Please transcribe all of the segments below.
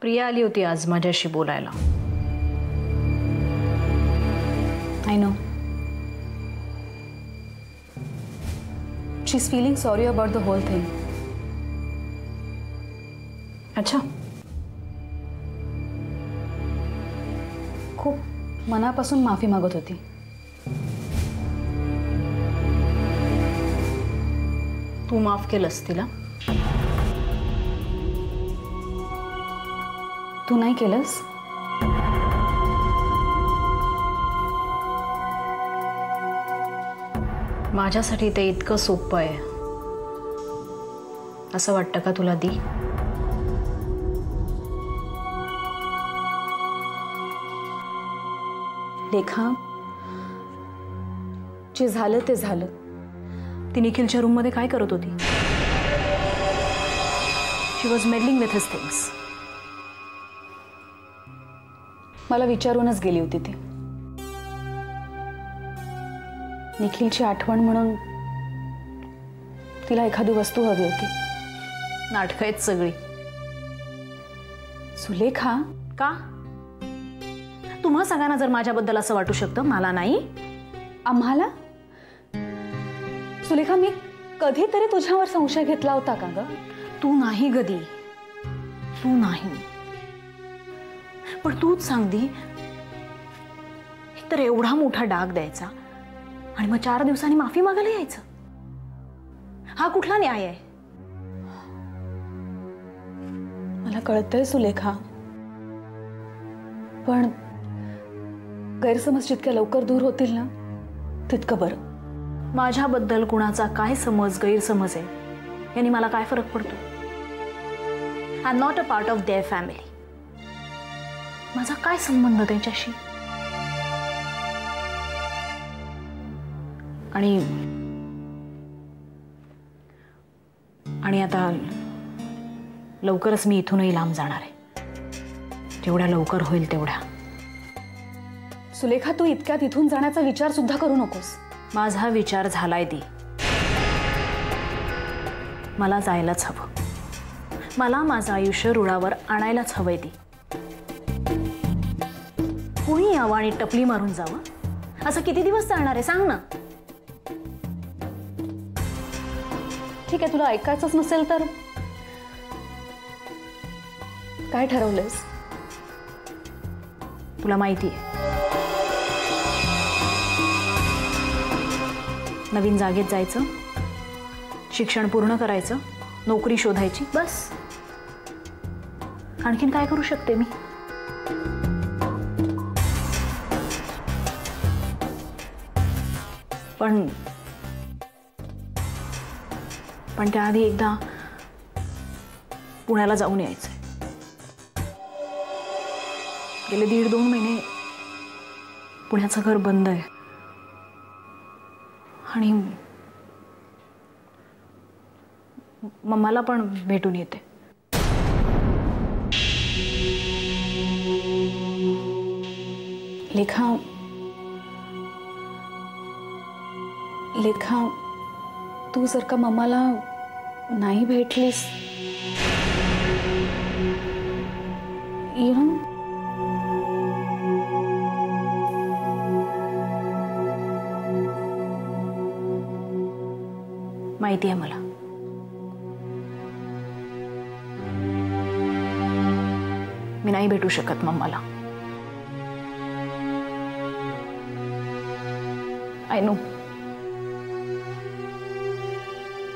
प्रिया आली होती आज माझ्याशी बोलायला. I know. She's feeling sorry about the whole thing. अच्छा. खूप मनापासून माफी मागत होती. तू माफ केलंस तिला? तू नाही केलंस? माझ्यासाठी ते इतकं सोपं आहे असं वाटतं का तुला दी? लेखा, जे झालं ते झालं. ती निखिलच्या रूम मध्ये काय करत होती? She was meddling with his things. मला विचारूनच गेली होती ती. निखिलची आठवण म्हणून तिला एखादी वस्तू हवी होती. नाटकं आहेत सगळी. सुलेखा, का? तुम्हा सगळ्यांना जर माझ्याबद्दल असं वाटू शकतं, मला नाही? आम्हाला? सुलेखा, मी कधीतरी तुझ्यावर संशय घेतला होता का ग? तू नाही गदी, तू नाही. पण तूच सांग दी, तर एवढा मोठा डाग द्यायचा आणि मग 4 दिवसांनी माफी मागायला यायचं? हा कुठला न्याय आहे? मला कळतंय सुलेखा, पण गैरसमज जितक्या लवकर दूर होतील ना तितकं बरं. माझ्याबद्दल कुणाचा काय समज गैरसमज आहे याने मला काय फरक पडतो? I am not a part of their family. माझा काय संबंध त्यांच्याशी? आणि आता लवकरच मी इथूनही लांब जाणार आहे. जेवढ्या लवकर होईल तेवढ्या. सुलेखा, तू इतक्यात इथून जाण्याचा विचार सुद्धा करू नकोस. माझा विचार झालाय दी. मला जायलाच हवं. मला माझं आयुष्य रुळावर आणायलाच हवंय दी. कोणी यावं आणि टपली मारून जावं? असं किती दिवस चालणार आहे सांग ना? ठीक आहे, तुला ऐकायचंच नसेल तर काय ठरवलंयस? तुला माहिती आहे, नवीन जागेत जायचं, शिक्षण पूर्ण करायचं, नोकरी शोधायची, बस. आणखीन काय करू शकते मी? पण त्याआधी एकदा पुण्याला जाऊन यायचंय. गेले 1.5-2 महिने पुण्याचं घर बंद आहे आणि मम्माला पण भेटून येते. लेखा, लेखा, तू जर का मम्माला नाही भेटलीस, यू नो, माहिती आहे मला. मी नाही भेटू शकत मम्माला. I know.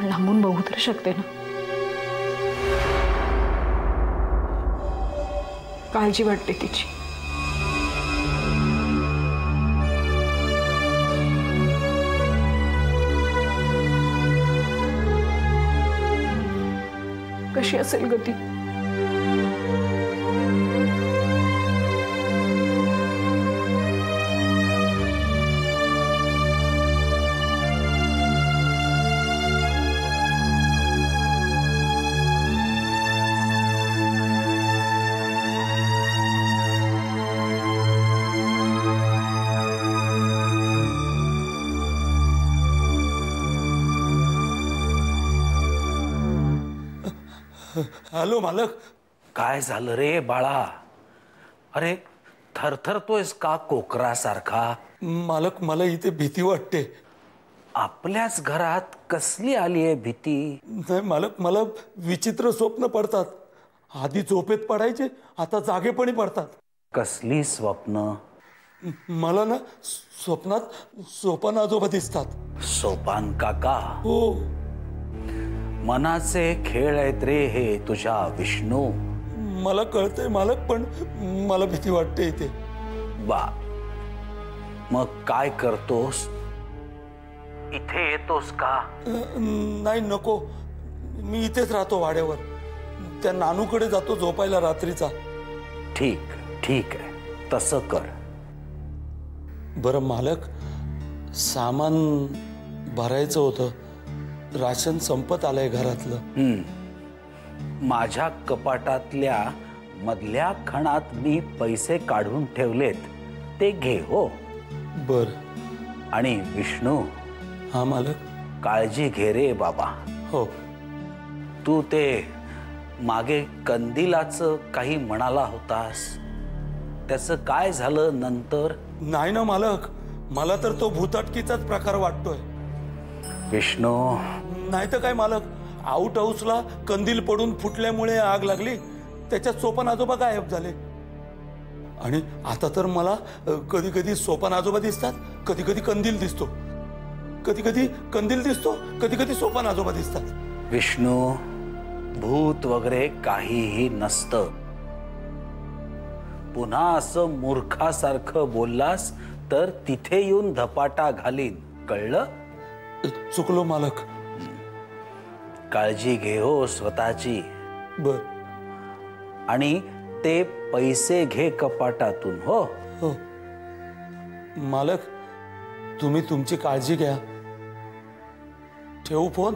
लांबून बघू तर शकते ना. काळजी वाटते तिची. कशी असेल गती? हॅलो मालक, काय झालं रे बाळा? अरे थरथरतोयस का कोकरासारखा? मालक, मला इथे भीती वाटते. आपल्याच घरात कसली आली आहे भीती? नाही मालक, मला विचित्र स्वप्न पडतात. आधी झोपेत पडायचे, आता जागेपणी पडतात. कसली स्वप्न? मला ना स्वप्नात सोपान आजोबा दिसतात. सोपान काका? हो. मनाचे खेळ आहेत रे हे तुझ्या विष्णू. मला कळतंय मालक, पण मला भीती वाटते इथे. बा, मग काय करतोस? इथे येतोस का? नाही, नको. मी इथेच राहतो वाड्यावर. त्या नानूकडे जातो झोपायला रात्रीचा. ठीक ठीक आहे, तसं कर. बरं मालक, सामान भरायचं होतं. राशन संपत आलंय घरातलं. माझ्या कपाटातल्या मधल्या खणात मी पैसे काढून ठेवलेत, ते घे. हो. बर. आणि विष्णू. हा मालक. काळजी घे रे बाबा. हो. तू ते मागे कंदिलाचं काही म्हणाला होतास, त्याचं काय झालं नंतर? नाही ना मालक, मला तर तो भूताटकीचाच प्रकार वाटतोय. विष्णू. नाही तर काय मालक, आउट हाऊसला कंदील पडून फुटल्यामुळे आग लागली, त्याच्यात सोपान आजोबा गायब झाले. आणि आता तर मला कधी कधी सोपान आजोबा दिसतात, कधी कधी कंदील दिसतो. कधी कधी कंदील दिसतो, कधी कधी सोपान आजोबा दिसतात. विष्णू, भूत वगैरे काहीही नसतं. पुन्हा असं मूर्खासारखं बोललास तर तिथे येऊन धपाटा घालीन, कळलं? चुकलो मालक. काळजी घे हो स्वतःची. बर. आणि ते पैसे घे कपाटातून. हो हो मालक, तुम्ही तुमची काळजी घ्या. ठेवू फोन?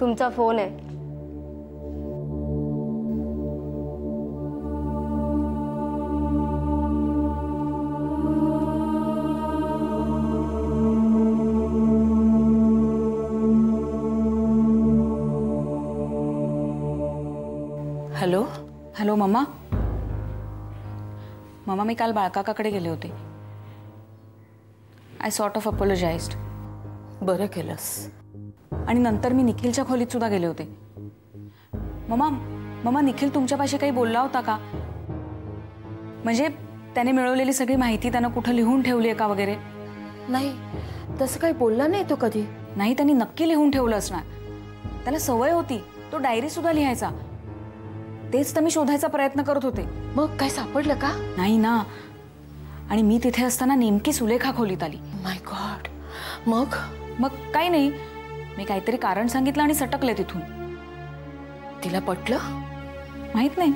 तुमचा फोन आहे. हॅलो. हॅलो मम्मा. मम्मा, मी काल बाळकाकाकडे गेले होते. I sort of apologised. बरं केलंस. आणि नंतर मी निखिलच्या खोलीत सुद्धा गेले होते. मम्मा, निखिल तुमच्यापाशी काही बोलला होता का? म्हणजे त्याने मिळवलेली सगळी माहिती त्यानं कुठं लिहून ठेवली आहे का वगैरे? नाही, तसं काही बोलला नाही तो कधी. नाही, त्यांनी नक्की लिहून ठेवलं असणार. त्याला सवय होती, तो डायरी सुद्धा लिहायचा. तेच तर मी शोधायचा प्रयत्न करत होते. मग काय सापडलं का? नाही ना. आणि मी तिथे असताना नेमकी सुलेखा खोलीत आली. माय गॉड. मग काही नाही, मी काहीतरी कारण सांगितलं आणि सटकले तिथून. तिला पटलं? माहित नाही.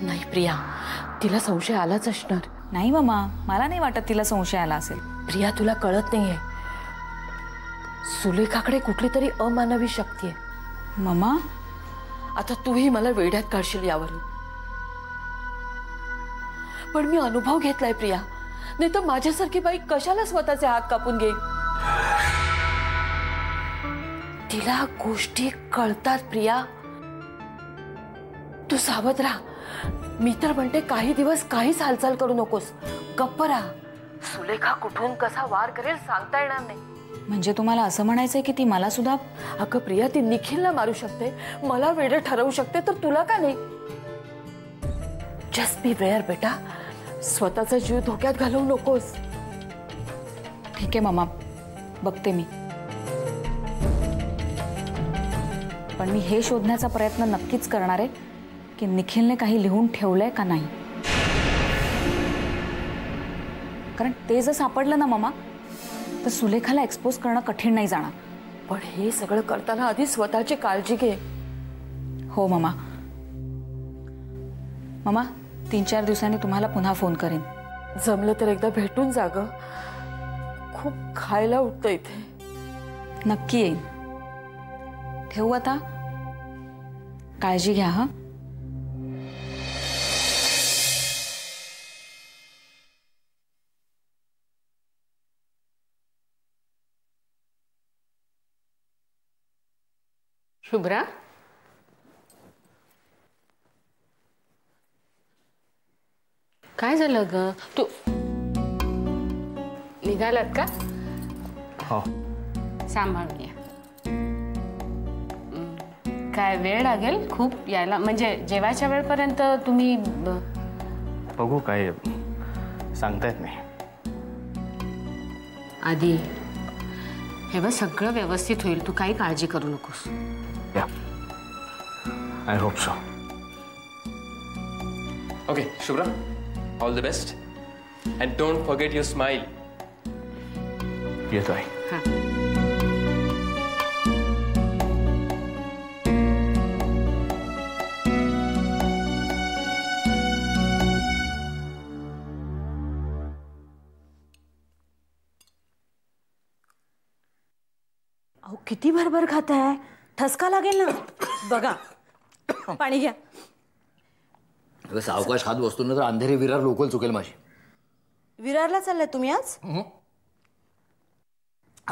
नाही प्रिया, तिला संशय आलाच असणार. नाही मम्मा, मला नाही वाटत तिला संशय आला असेल. प्रिया, तुला कळत नाहीये, सुलेखाकडे कुठली तरी अमानवी शक्ती आहे. मम्मा, आता तूही मला वेड्यात काढशील यावरून, पण मी अनुभव घेतलाय प्रिया. नाही तर माझ्यासारखी बाई कशाला स्वतःचे हात कापून घेईल? तिला गोष्टी कळतात प्रिया. तू सावध राहा. मी तर म्हणते काही दिवस काहीच हालचाल करू नकोस, गप्प राहा. सुलेखा कुठून कसा वार करेल सांगता येणार नाही. म्हणजे तुम्हाला असं म्हणायचंय की ती मला सुद्धा? अगं प्रिया, ती निखिलला मारू शकते, मला वेडं ठरवू शकते, तर तुला का नाही? जस्ट बी वेअर बेटा. स्वतःचा जीव धोक्यात घालवू नकोस. ठीक आहे मामा, बघते मी. पण मी हे शोधण्याचा प्रयत्न नक्कीच करणार आहे की निखिलने काही लिहून ठेवलंय का नाही. कारण ते जर सापडलं ना मामा, तर सुलेखाला एक्सपोज करणं कठीण नाही जाणार. पण हे सगळं करताना आधी स्वतःची काळजी घे. हो मामा. मामा, 3-4 दिवसांनी तुम्हाला पुन्हा फोन करेन. जमलं तर एकदा भेटून जा गं. खूप खायला उठतं इथे. नक्की येईन. ठेवू आता. काळजी घ्या. हा. शुभ्रा, काय झालं ग? तू निघालात का? हो. सांभाळून या. काय वेळ लागेल खूप यायला? म्हणजे जेवायच्या वेळपर्यंत तुम्ही बघू, काय सांगता येत नाही. आधी हे बघ, सगळं व्यवस्थित होईल. तू काही काळजी करू नकोस. या, I hope so. Okay, Shubhra, all the best. And don't forget your smile. येतोय. अहो किती भरभर खाताय, ठसका लागेल ना. बघा, पाणी घ्या. अगं सावकाश खात बसतो ना तर अंधेरी विरार लोकल चुकेल माझी. विरारला चाललाय तुम्ही आज?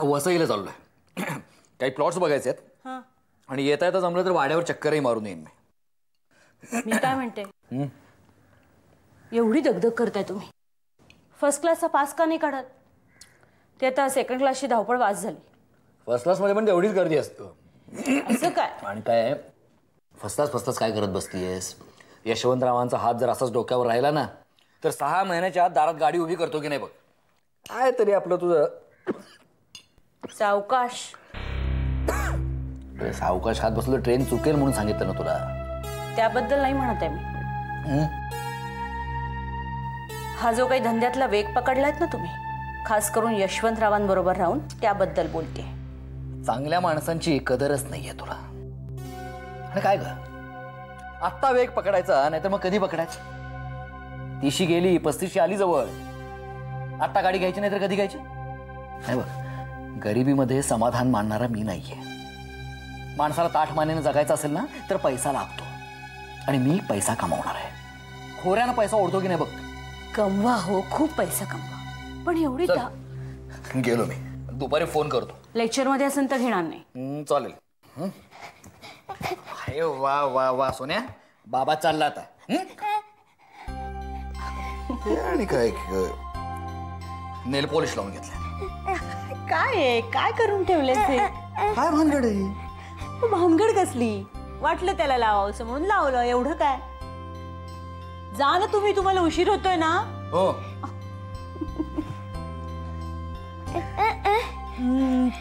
वसईला चाललोय. काही प्लॉट्स बघायचे आहेत आणि येता येता जमलं तर वाड्यावर चक्करही मारून येईन मी. मी काय म्हणते, एवढी दगदग करताय तुम्ही, फर्स्ट क्लासचा पास का नाही काढत? ते आता सेकंड क्लासची धावपळ वास झाली. फर्स्ट क्लासमध्ये पण तेवढीच गर्दी असतं. असं काय? आणि काय फसताच काय करत बसतीयस? यशवंतरावांचा हात जर असाच डोक्यावर राहिला ना तर 6 महिन्याच्या आत दारात गाडी उभी करतो की नाही बघ. काय तरी आपलं तुझं सावकाश. सावकाश खात बसलो, ट्रेन चुकेल म्हणून सांगितलं ना तुला. त्याबद्दल नाही म्हणत आहे मी. हा जो काही धंद्यातला वेग पकडलायत ना तुम्ही, खास करून यशवंतरावांबरोबर राहून, त्याबद्दल बोलते. चांगल्या माणसांची कदरच नाहीये तुला. आणि काय ग, आत्ता वेग पकडायचा नाही तर मग कधी पकडायचं? 30शी गेली, 35शी आली जवळ. आत्ता गाडी घ्यायची नाही तर कधी घ्यायची? नाही बघ, गरिबीमध्ये समाधान मानणारा मी नाहीये. माणसाला ताठ मानेने जगायचं असेल ना तर पैसा लागतो, आणि मी पैसा कमावणार आहे. खोऱ्यानं पैसा ओढतो की नाही बघ. कमवा हो, खूप पैसा कमवा, पण एवढी गेलो मी. दुपारी फोन करतो. लेक्चर मध्ये असेल तर घेणार नाही. चालेल. अरे वा वा वा सोन्या, बाबा चालला आता. आणि काय नेल पॉलिश लावून घेतलं. काय काय करून ठेवले? काय भानगड आहे? भानगड कसली? वाटलं त्याला लावावंसं म्हणून लावलं, एवढं काय? जा ना तुम्ही, तुम्हाला उशीर होतोय ना. हो.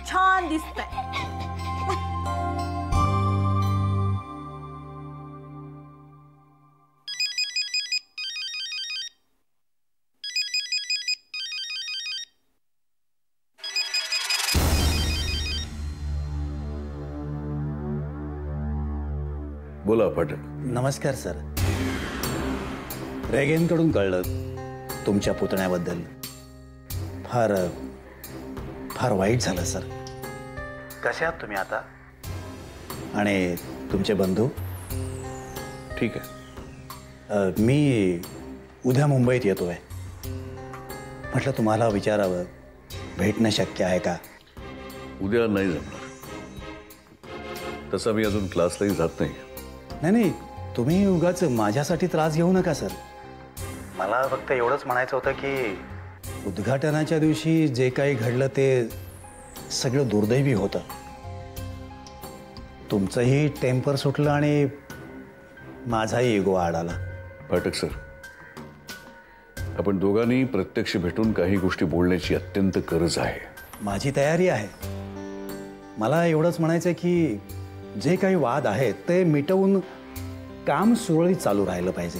छान दिसतंय. बोला पाठक. नमस्कार सर. रेगेनकडून कळलं तुमच्या पुतण्याबद्दल. फार फार वाईट झालं सर. कसे आहात तुम्ही आता? आणि तुमचे बंधू? ठीक आहे. मी उद्या मुंबईत येतोय. म्हटलं तुम्हाला विचारावं, भेटणं शक्य आहे का? उद्या नाही जमणार. तसा मी अजून क्लासलाही जात नाही. नाही, तुम्ही उगाच माझ्यासाठी त्रास घेऊ नका सर. मला फक्त एवढंच म्हणायचं होतं की उद्घाटनाच्या दिवशी जे काही घडलं ते सगळं दुर्दैवी होतं. तुमचंही टेम्पर सुटलं आणि माझाही इगो आड आला. पाठक सर, आपण दोघांनी प्रत्यक्ष भेटून काही गोष्टी बोलण्याची अत्यंत गरज आहे. माझी तयारी आहे. मला एवढंच म्हणायचं की जे काही वाद आहेत ते मिटवून काम सुरळीत चालू राहिलं पाहिजे.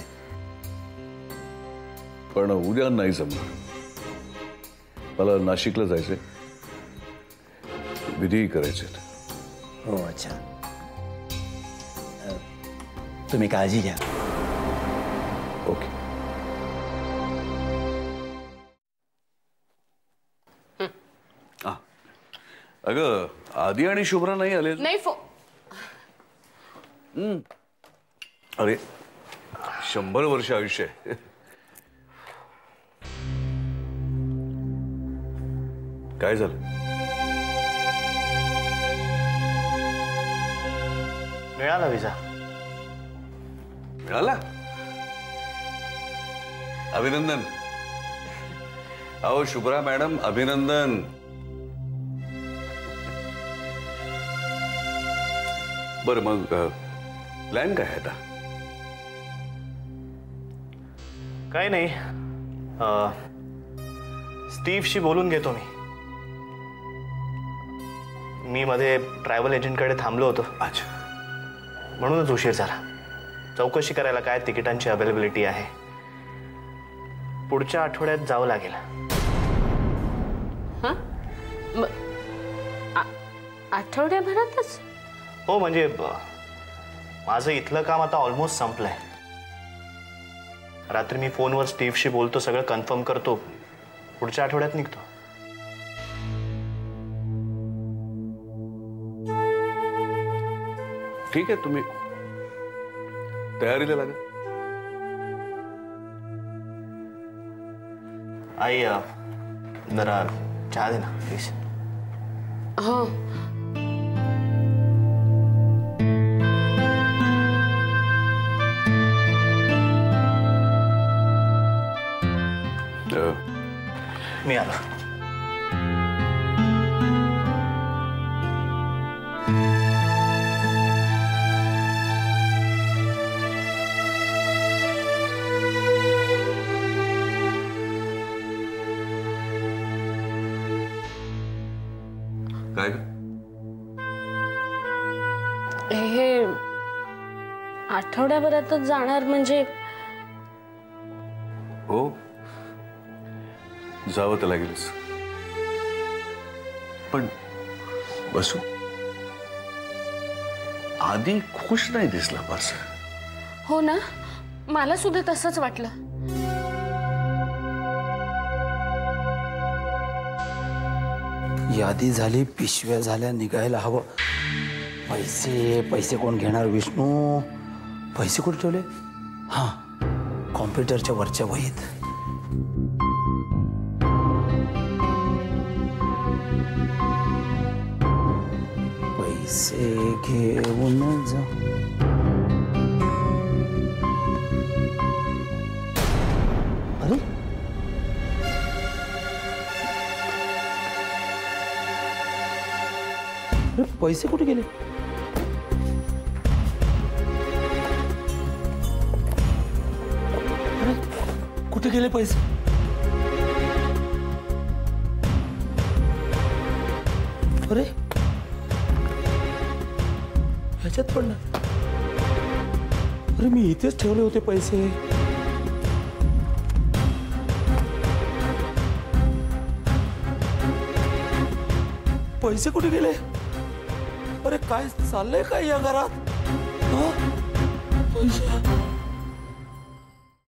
पण उद्या नाही जमणार. मला नाशिकला जायचंय, विधी करायचे. हो, अच्छा. तुम्ही काळजी घ्या. ओके. अगं, आदी आणि शुभ्रा नाही आले. नाही अरे 100 वर्ष आयुष्य आहे. काय झालं? मिळाला विजा. मिळाला? अभिनंदन. अहो शुभ्रा मॅडम, अभिनंदन. बरं, मग प्लॅन काय आहे आता? काय नाही, स्टीव्हशी बोलून घेतो मी मध्ये ट्रॅव्हल एजंटकडे थांबलो होतो. अच्छा, म्हणूनच उशीर झाला. चौकशी करायला काय तिकिटांची अवेलेबिलिटी आहे. पुढच्या आठवड्यात जावं लागेल. आठवड्याभरातच? हो, म्हणजे माझं इथलं काम आता ऑलमोस्ट संपलंय. रात्री मी फोनवर स्टीव्हशी बोलतो, सगळं कन्फर्म करतो. पुढच्या आठवड्यात निघतो. ठीक आहे, तुम्ही तयारीला लागा. आई, जरा चहा दे ना प्लीज. हो. मी आलो. काय? हे आठवड्याभरातच जाणार म्हणजे? हो, जावं तर लागेलच. पण बसू, आधी खुश नाही दिसला फारसा. हो ना, मला सुद्धा तसंच वाटलं. यादी झाली, पिशव्या झाल्या, निघायला हवं. पैसे कोण घेणार? विष्णू, पैसे कुठे ठेवले? हां, कॉम्प्युटरच्या वरच्या वहीत. पैसे घेऊन जा. अरे पैसे कुठे गेले? अरे कुठे गेले पैसे? अरे ह्याच्यात पडलं. अरे मी इथेच ठेवले होते पैसे. पैसे कुठे गेले? अरे काय चाललंय काय या घरात? पैसे